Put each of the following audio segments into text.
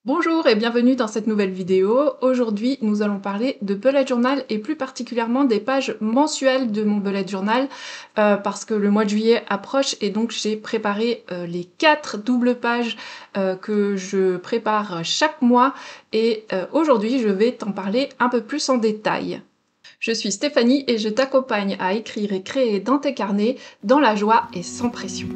Bonjour et bienvenue dans cette nouvelle vidéo. Aujourd'hui, nous allons parler de bullet journal et plus particulièrement des pages mensuelles de mon bullet journal parce que le mois de juillet approche et donc j'ai préparé les 4 doubles pages que je prépare chaque mois et aujourd'hui, je vais t'en parler un peu plus en détail. Je suis Stéphanie et je t'accompagne à écrire et créer dans tes carnets dans la joie et sans pression.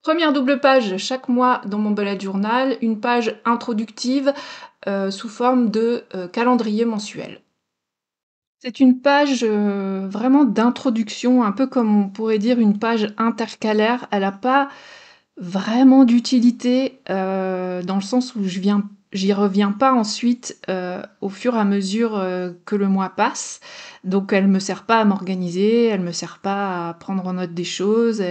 Première double page chaque mois dans mon bullet journal, une page introductive sous forme de calendrier mensuel. C'est une page vraiment d'introduction, un peu comme on pourrait dire une page intercalaire. Elle n'a pas vraiment d'utilité dans le sens où j'y reviens pas ensuite au fur et à mesure que le mois passe. Donc elle me sert pas à m'organiser, elle me sert pas à prendre en note des choses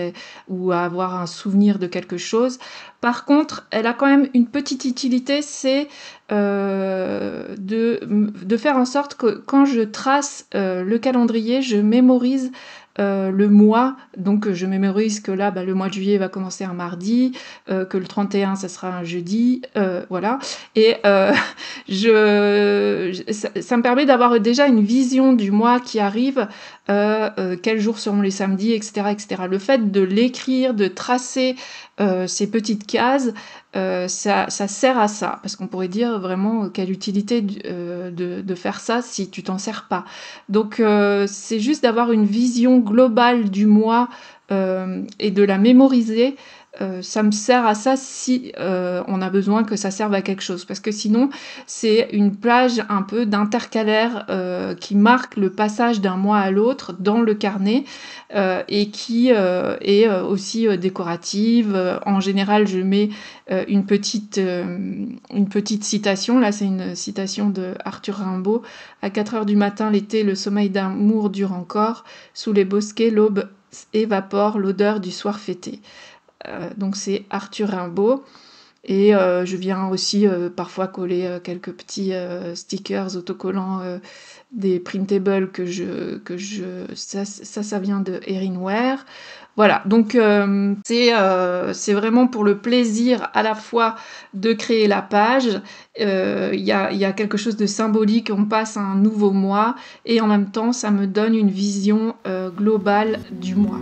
ou à avoir un souvenir de quelque chose. Par contre, elle a quand même une petite utilité, c'est de faire en sorte que quand je trace le calendrier, je mémorise le mois, donc je mémorise que là, le mois de juillet va commencer un mardi, que le 31 ça sera un jeudi, voilà. Et ça me permet d'avoir déjà une vision du mois qui arrive, quels jours seront les samedis, etc., etc. Le fait de l'écrire, de tracer ces petites cases, ça sert à ça, parce qu'on pourrait dire vraiment quelle utilité de faire ça si tu t'en sers pas. Donc c'est juste d'avoir une vision globale du mois et de la mémoriser. Ça me sert à ça si on a besoin que ça serve à quelque chose, parce que sinon c'est une plage un peu d'intercalaire qui marque le passage d'un mois à l'autre dans le carnet et qui est aussi décorative. En général, je mets une petite citation. Là, c'est une citation de Arthur Rimbaud. À 4 heures du matin, l'été, le sommeil d'amour dure encore. Sous les bosquets, l'aube évapore l'odeur du soir fêté. Donc c'est Arthur Rimbaud. Et je viens aussi parfois coller quelques petits stickers autocollants des printables ça vient de Erin Ware. Voilà, donc c'est vraiment pour le plaisir à la fois de créer la page, il y a quelque chose de symbolique, on passe à un nouveau mois, et en même temps ça me donne une vision globale du mois.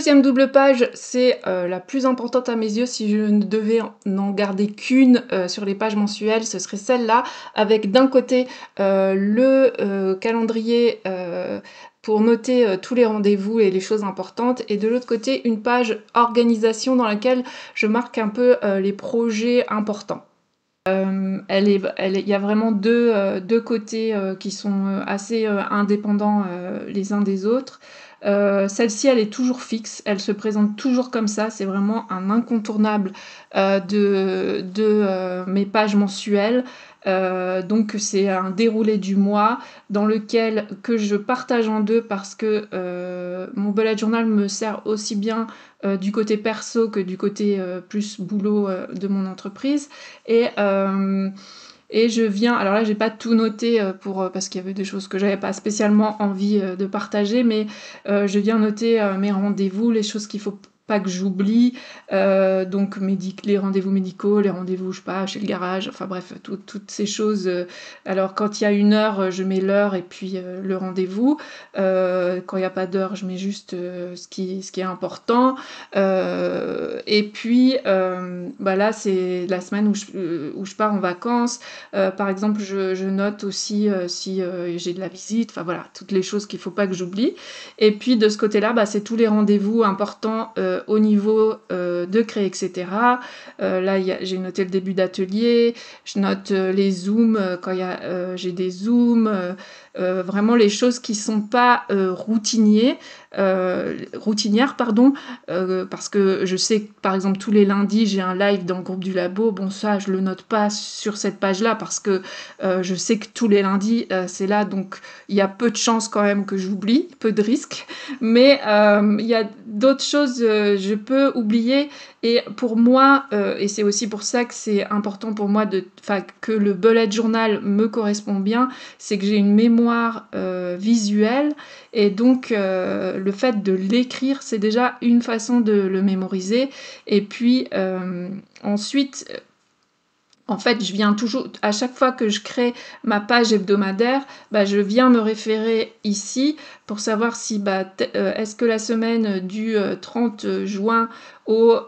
2e double page, c'est, la plus importante à mes yeux. Si je ne devais n'en garder qu'une, sur les pages mensuelles, ce serait celle-là, avec d'un côté, le calendrier, pour noter, tous les rendez-vous et les choses importantes, et de l'autre côté, une page organisation dans laquelle je marque un peu, les projets importants. Il y a vraiment deux côtés qui sont assez indépendants les uns des autres. Celle-ci, elle est toujours fixe, elle se présente toujours comme ça, c'est vraiment un incontournable de mes pages mensuelles. Donc c'est un déroulé du mois dans lequel que je partage en deux parce que mon bullet journal me sert aussi bien du côté perso que du côté plus boulot de mon entreprise. Et je viens, alors là j'ai pas tout noté parce qu'il y avait des choses que j'avais pas spécialement envie de partager, mais je viens noter mes rendez-vous, les choses qu'il faut pas que j'oublie, donc les rendez-vous médicaux, les rendez-vous, je sais pas, chez le garage, enfin bref, toutes ces choses. Alors quand il y a une heure, je mets l'heure et puis le rendez-vous. Quand il n'y a pas d'heure, je mets juste ce qui est important. Et puis là, c'est la semaine où je pars en vacances. Par exemple, je note aussi si j'ai de la visite, enfin voilà, toutes les choses qu'il ne faut pas que j'oublie. Et puis de ce côté-là, c'est tous les rendez-vous importants au niveau de créer, etc. Là, j'ai noté le début d'atelier, je note les zooms quand j'ai des zooms, vraiment les choses qui sont pas routinières, pardon, parce que je sais que par exemple tous les lundis j'ai un live dans le groupe du labo. Bon, ça je le note pas sur cette page-là parce que je sais que tous les lundis c'est là, donc il y a peu de chances quand même que j'oublie, peu de risques, mais il y a d'autres choses je peux oublier. Et pour moi, et c'est aussi pour ça que c'est important pour moi que le bullet journal me correspond bien, c'est que j'ai une mémoire visuelle, et donc le fait de l'écrire, c'est déjà une façon de le mémoriser. Et puis ensuite, en fait, je viens toujours, à chaque fois que je crée ma page hebdomadaire, je viens me référer ici pour savoir si est-ce que la semaine du 30 juin au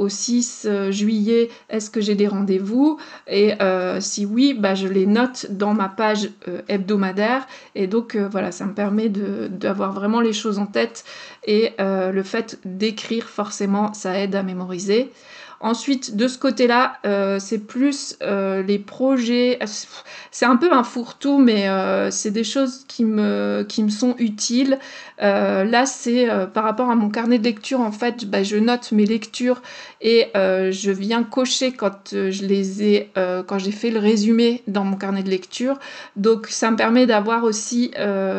6 juillet, est-ce que j'ai des rendez-vous, et si oui, je les note dans ma page hebdomadaire. Et donc voilà, ça me permet d'avoir vraiment les choses en tête, et le fait d'écrire, forcément, ça aide à mémoriser. Ensuite, de ce côté-là, c'est plus les projets. C'est un peu un fourre-tout, mais c'est des choses qui me sont utiles. Là, c'est par rapport à mon carnet de lecture, en fait, je note mes lectures, et je viens cocher quand quand j'ai fait le résumé dans mon carnet de lecture. Donc, ça me permet d'avoir aussi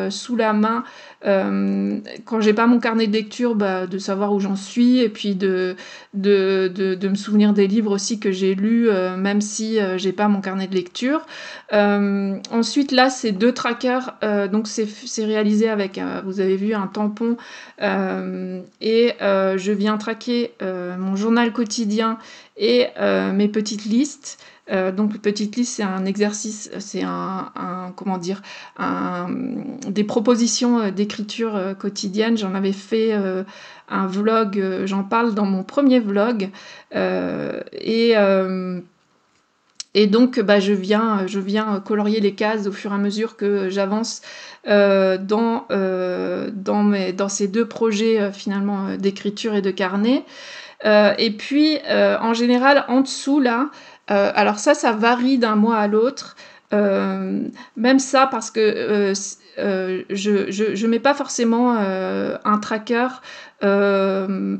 sous la main, quand j'ai pas mon carnet de lecture, de savoir où j'en suis, et puis de me souvenir des livres aussi que j'ai lus, même si j'ai pas mon carnet de lecture. Ensuite, là, c'est 2 trackers, donc c'est réalisé avec, vous avez vu, un tampon, et je viens traquer mon journal quotidien et mes petites listes. Donc petite liste, c'est un exercice, c'est des propositions d'écriture quotidienne. J'en avais fait un vlog, j'en parle dans mon premier vlog, et donc je viens colorier les cases au fur et à mesure que j'avance dans ces 2 projets finalement d'écriture et de carnet. Et puis en général, en dessous là, alors ça varie d'un mois à l'autre. Même ça, parce que je mets pas forcément un tracker.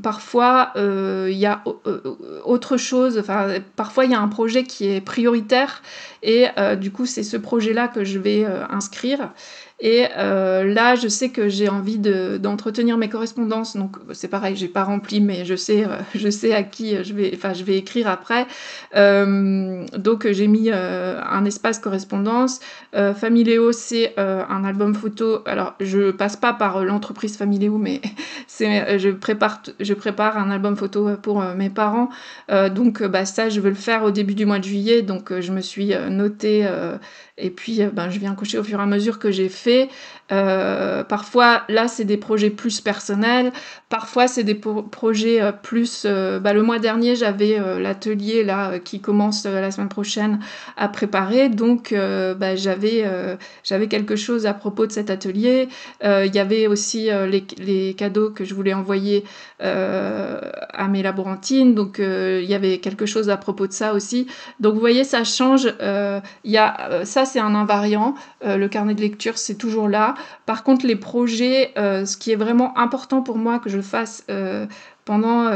Parfois il y a autre chose, enfin parfois il y a un projet qui est prioritaire, et du coup c'est ce projet-là que je vais inscrire. Et là, je sais que j'ai envie d'entretenir mes correspondances, donc c'est pareil, j'ai pas rempli, mais je sais à qui je vais écrire après. Donc j'ai mis un espace correspondance. Familéo, c'est un album photo. Alors je passe pas par l'entreprise Familéo, mais je prépare un album photo pour mes parents. Donc ça, je veux le faire au début du mois de juillet, donc je me suis notée, et puis je viens cocher au fur et à mesure que j'ai fait. Parfois, là, c'est des projets plus personnels, parfois c'est des projets, plus, le mois dernier, j'avais, l'atelier là, qui commence, la semaine prochaine à préparer donc j'avais quelque chose à propos de cet atelier. Il y avait aussi, les cadeaux que je voulais envoyer, à mes laborantines donc il y avait quelque chose à propos de ça aussi. Donc vous voyez, ça change, il y a, ça c'est un invariant, le carnet de lecture, c'est toujours là. Par contre, les projets, ce qui est vraiment important pour moi que je fasse pendant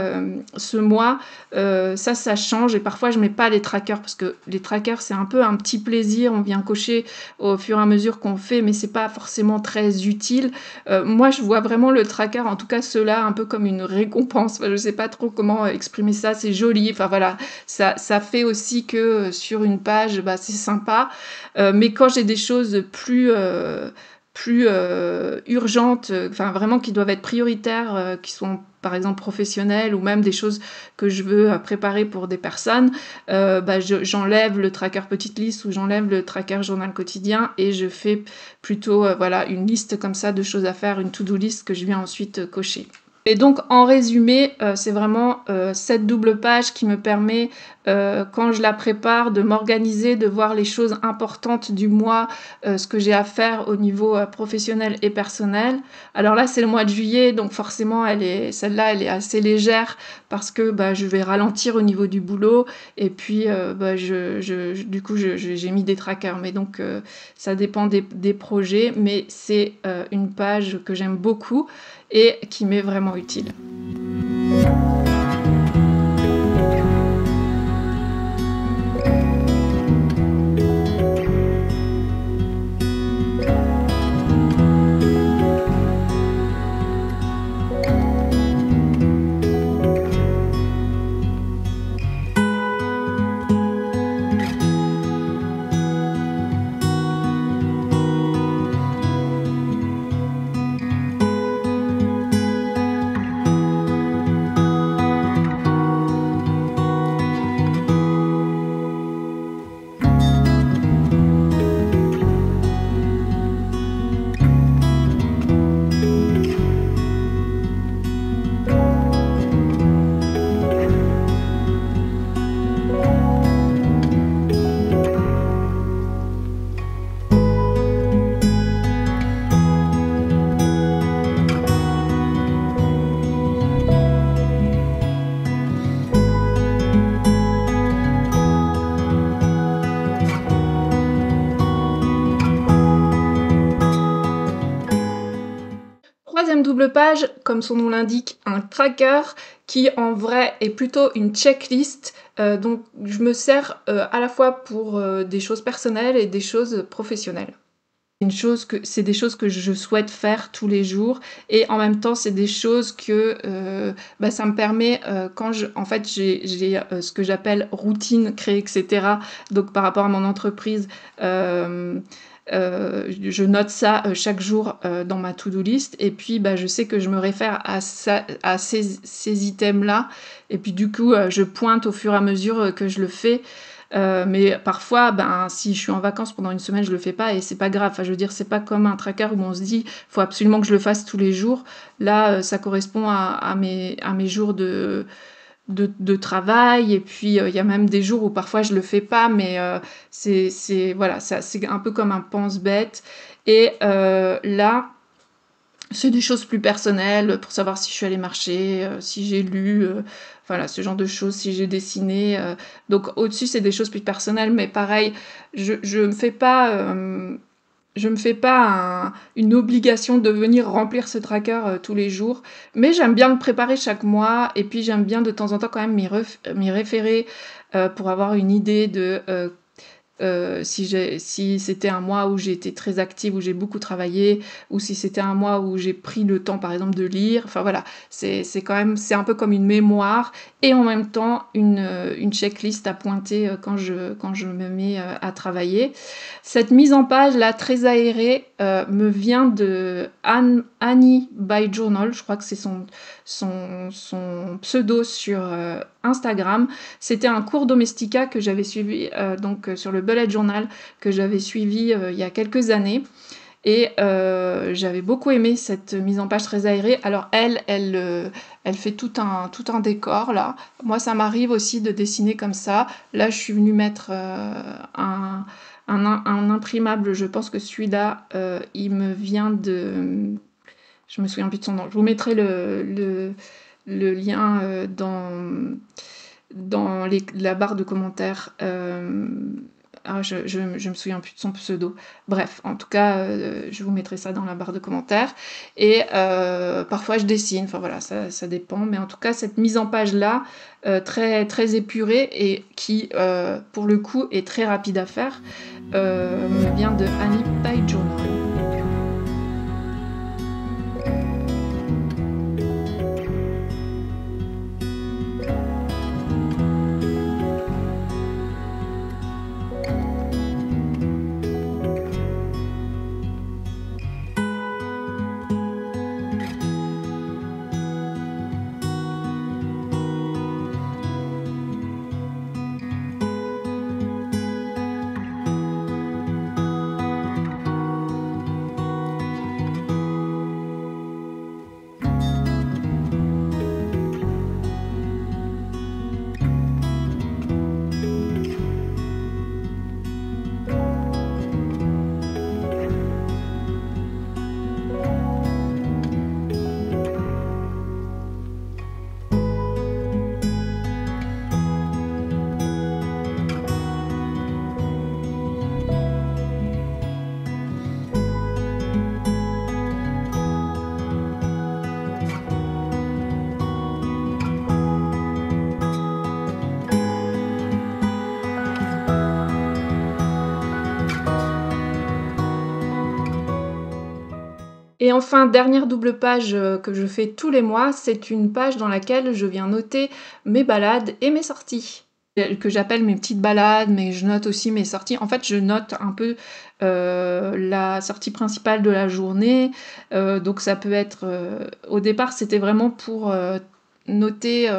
ce mois, ça change et parfois je mets pas les trackers parce que les trackers c'est un peu un petit plaisir, on vient cocher au fur et à mesure qu'on fait, mais c'est pas forcément très utile. Moi je vois vraiment le tracker, en tout cas ceux-là, un peu comme une récompense. Enfin, je sais pas trop comment exprimer ça, c'est joli, enfin voilà, ça fait aussi que sur une page, c'est sympa. Mais quand j'ai des choses plus urgentes, enfin vraiment qui doivent être prioritaires, qui sont par exemple professionnelles ou même des choses que je veux préparer pour des personnes, j'enlève le tracker petite liste ou j'enlève le tracker journal quotidien et je fais plutôt voilà une liste comme ça de choses à faire, une to-do list que je viens ensuite cocher. Et donc en résumé, c'est vraiment cette double page qui me permet, quand je la prépare, de m'organiser, de voir les choses importantes du mois, ce que j'ai à faire au niveau professionnel et personnel. Alors là, c'est le mois de juillet, donc forcément, celle-là, elle est assez légère parce que je vais ralentir au niveau du boulot et puis du coup, j'ai mis des trackers. Mais donc, ça dépend des projets, mais c'est une page que j'aime beaucoup et qui m'est vraiment utile. Troisième double page, comme son nom l'indique, un tracker qui en vrai est plutôt une checklist. Donc je me sers à la fois pour des choses personnelles et des choses professionnelles. C'est des choses que je souhaite faire tous les jours et en même temps c'est des choses que ça me permet quand en fait j'ai ce que j'appelle routine créée, etc. Donc par rapport à mon entreprise, je note ça chaque jour dans ma to-do list et puis je sais que je me réfère à ces items-là et puis du coup je pointe au fur et à mesure que je le fais. Mais parfois, si je suis en vacances pendant une semaine, je le fais pas et c'est pas grave. Enfin, je veux dire, c'est pas comme un tracker où on se dit, faut absolument que je le fasse tous les jours. Là, ça correspond à mes jours de travail et puis il y a même des jours où parfois je le fais pas, mais voilà, c'est un peu comme un pense-bête. Et là, c'est des choses plus personnelles pour savoir si je suis allée marcher, si j'ai lu, voilà, ce genre de choses, si j'ai dessiné. Donc au-dessus, c'est des choses plus personnelles, mais pareil, je me fais pas, une obligation de venir remplir ce tracker tous les jours, mais j'aime bien le préparer chaque mois et puis j'aime bien de temps en temps quand même m'y référer pour avoir une idée de si c'était un mois où j'ai été très active, où j'ai beaucoup travaillé, ou si c'était un mois où j'ai pris le temps, par exemple, de lire. Enfin voilà, c'est un peu comme une mémoire et en même temps une checklist à pointer quand je me mets à travailler. Cette mise en page là très aérée me vient de Annie by Journal, je crois que c'est son pseudo sur Instagram. C'était un cours Domestika que j'avais suivi sur le Bullet Journal que j'avais suivi il y a quelques années. et j'avais beaucoup aimé cette mise en page très aérée. Alors elle fait tout un décor là. Moi ça m'arrive aussi de dessiner comme ça. Là je suis venue mettre un imprimable, je pense que celui-là, il me vient de... Je me souviens plus de son nom. Je vous mettrai le lien dans la barre de commentaires. Je me souviens plus de son pseudo. Bref, en tout cas, je vous mettrai ça dans la barre de commentaires. Et parfois, je dessine. Enfin voilà, ça dépend. Mais en tout cas, cette mise en page-là, très, très épurée et qui, pour le coup, est très rapide à faire, me vient de Annie Page Journal. Et enfin, dernière double page que je fais tous les mois, c'est une page dans laquelle je viens noter mes balades et mes sorties. Que j'appelle mes petites balades, mais je note aussi mes sorties. En fait, je note un peu la sortie principale de la journée. Donc ça peut être... au départ, c'était vraiment pour noter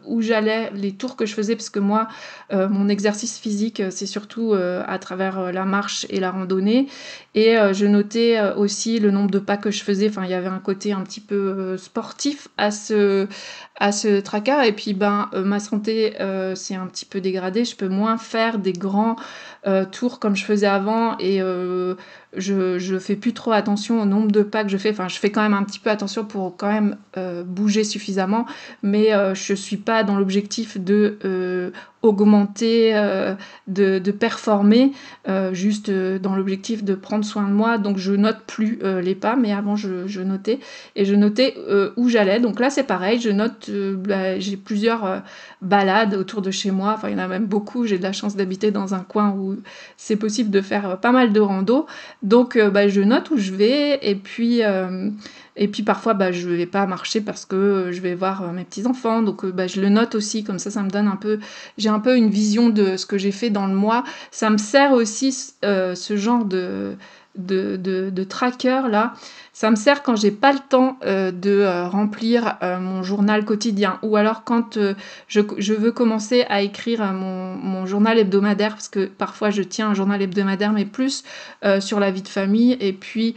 où j'allais, les tours que je faisais, parce que moi, mon exercice physique, c'est surtout à travers la marche et la randonnée. Et je notais aussi le nombre de pas que je faisais. Enfin, il y avait un côté un petit peu sportif à ce tracker. Et puis, ma santé s'est un petit peu dégradée. Je peux moins faire des grands tours comme je faisais avant. Et je fais plus trop attention au nombre de pas que je fais. Enfin, je fais quand même un petit peu attention pour quand même bouger suffisamment. Mais je suis pas dans l'objectif de augmenter, de performer, juste dans l'objectif de prendre soin de moi. Donc je note plus les pas, mais avant je notais. Et je notais où j'allais. Donc là c'est pareil, je note, j'ai plusieurs balades autour de chez moi. Enfin il y en a même beaucoup, j'ai de la chance d'habiter dans un coin où c'est possible de faire pas mal de rando. Donc je note où je vais et puis parfois je vais pas marcher parce que je vais voir mes petits-enfants. Donc je le note aussi, comme ça me donne un peu... J'ai un peu une vision de ce que j'ai fait dans le mois. Ça me sert aussi ce genre de tracker là. Ça me sert quand j'ai pas le temps de remplir mon journal quotidien, ou alors quand je veux commencer à écrire mon journal hebdomadaire, parce que parfois je tiens un journal hebdomadaire, mais plus sur la vie de famille. Et puis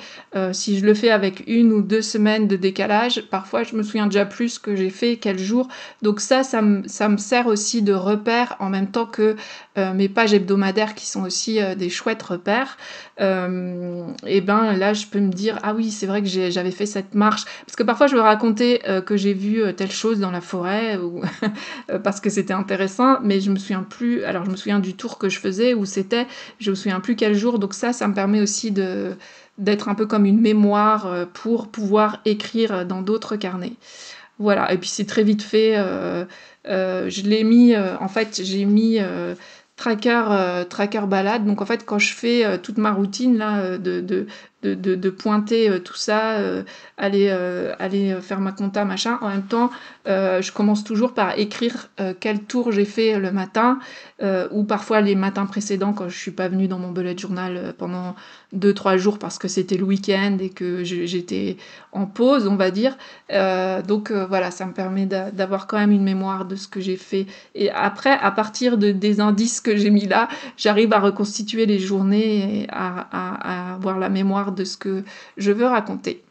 si je le fais avec 1 ou 2 semaines de décalage, parfois je me souviens déjà plus ce que j'ai fait, quel jour. Donc ça me sert aussi de repère, en même temps que mes pages hebdomadaires qui sont aussi des chouettes repères. Et là je peux me dire, ah oui, c'est vrai que j'avais fait cette marche, parce que parfois je veux raconter que j'ai vu telle chose dans la forêt, ou parce que c'était intéressant, mais je me souviens plus. Alors je me souviens du tour que je faisais, où c'était, je me souviens plus quel jour. Donc ça me permet aussi d'être un peu comme une mémoire pour pouvoir écrire dans d'autres carnets. Voilà, et puis c'est très vite fait. Je l'ai mis, en fait, j'ai mis tracker balade. Donc en fait, quand je fais toute ma routine là, de pointer tout ça, aller faire ma compta, machin, en même temps, je commence toujours par écrire quel tour j'ai fait le matin, ou parfois les matins précédents quand je suis pas venue dans mon bullet journal pendant 2-3 jours parce que c'était le week-end et que j'étais en pause, on va dire. Donc voilà, ça me permet d'avoir quand même une mémoire de ce que j'ai fait. Et après, à partir des indices que j'ai mis là, j'arrive à reconstituer les journées et à avoir la mémoire part de ce que je veux raconter.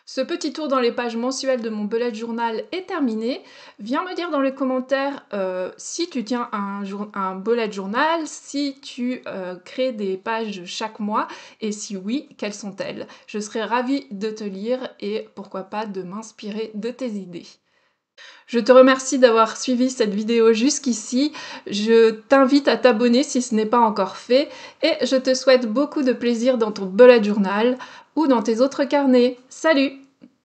Ce petit tour dans les pages mensuelles de mon bullet journal est terminé. Viens me dire dans les commentaires si tu tiens un bullet journal, si tu crées des pages chaque mois, et si oui, quelles sont-elles? Je serais ravie de te lire et pourquoi pas de m'inspirer de tes idées. Je te remercie d'avoir suivi cette vidéo jusqu'ici. Je t'invite à t'abonner si ce n'est pas encore fait et je te souhaite beaucoup de plaisir dans ton bullet journal ou dans tes autres carnets. Salut!